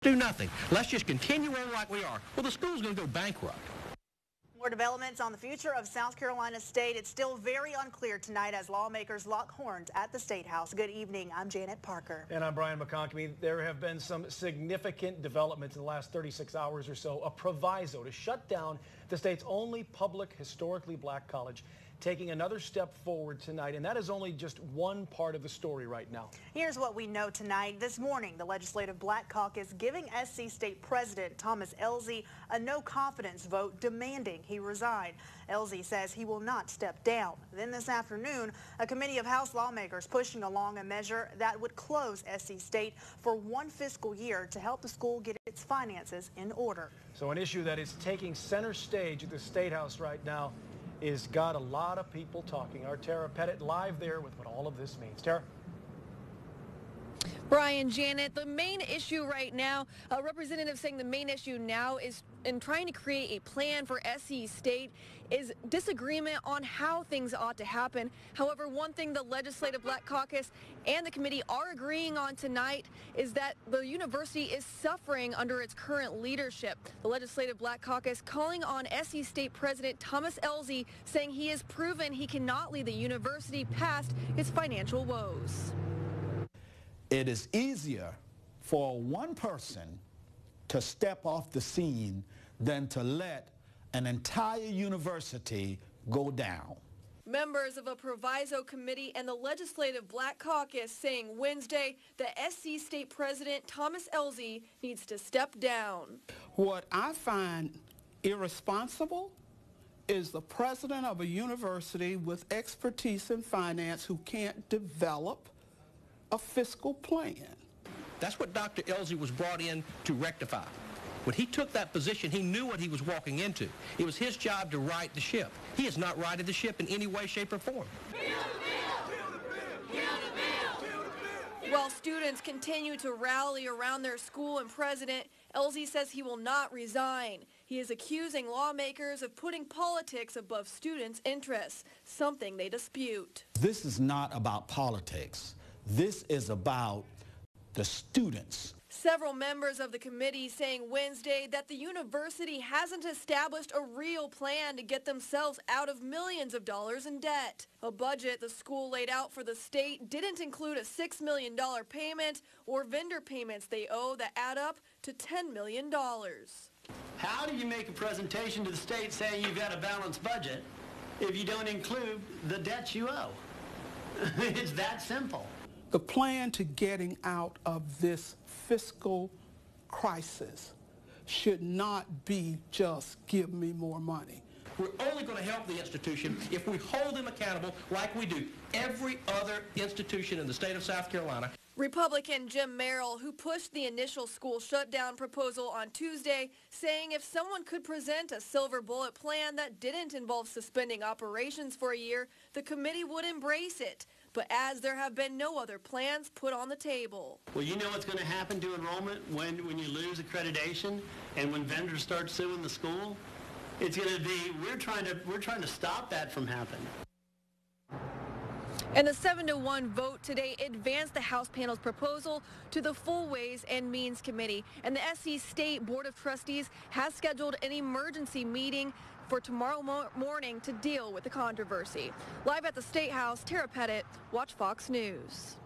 do nothing. Let's just continue on like we are. Well, the school's going to go bankrupt. More developments on the future of South Carolina State. It's still very unclear tonight as lawmakers lock horns at the State House. Good evening. I'm Janet Parker. And I'm Brian McConkey. There have been some significant developments in the last 36 hours or so. A proviso to shut down the state's only public historically black college, taking another step forward tonight, and that is only just one part of the story right now. Here's what we know tonight. This morning, the Legislative Black Caucus giving SC State President Thomas Elzey a no-confidence vote demanding he resign. Elzey says he will not step down. Then this afternoon, a committee of House lawmakers pushing along a measure that would close SC State for one fiscal year to help the school get its finances in order. So an issue that is taking center stage at the State House right now is got a lot of people talking. Our Tara Pettit live there with what all of this means. Tara? Brian, Janet, the main issue right now, a representative saying the main issue now is in trying to create a plan for SC State is disagreement on how things ought to happen. However, one thing the Legislative Black Caucus and the committee are agreeing on tonight is that the university is suffering under its current leadership. The Legislative Black Caucus calling on SC State President Thomas Elzey, saying he has proven he cannot lead the university past its financial woes. It is easier for one person to step off the scene than to let an entire university go down. Members of a proviso committee and the Legislative Black Caucus saying Wednesday that SC State President Thomas Elzey needs to step down. What I find irresponsible is the president of a university with expertise in finance who can't develop a fiscal plan. That's what Dr. Elzey was brought in to rectify. When he took that position, he knew what he was walking into. It was his job to right the ship. He has not righted the ship in any way, shape, or form. While students continue to rally around their school and president, Elzey says he will not resign. He is accusing lawmakers of putting politics above students' interests, something they dispute. This is not about politics. This is about the students. Several members of the committee saying Wednesday that the university hasn't established a real plan to get themselves out of millions of dollars in debt. A budget the school laid out for the state didn't include a $6 million payment or vendor payments they owe that add up to $10 million. How do you make a presentation to the state saying you've got a balanced budget if you don't include the debts you owe? It's that simple. The plan to getting out of this fiscal crisis should not be just give me more money. We're only going to help the institution if we hold them accountable like we do every other institution in the state of South Carolina. Republican Jim Merrill, who pushed the initial school shutdown proposal on Tuesday, saying if someone could present a silver bullet plan that didn't involve suspending operations for a year, the committee would embrace it. But as there have been no other plans put on the table. Well, you know what's going to happen to enrollment when you lose accreditation and when vendors start suing the school? It's going to be, we're trying to stop that from happening. And the 7-1 vote today advanced the House panel's proposal to the full Ways and Means Committee. And the SC State Board of Trustees has scheduled an emergency meeting for tomorrow morning to deal with the controversy. Live at the State House, Tara Pettit, Watch Fox News.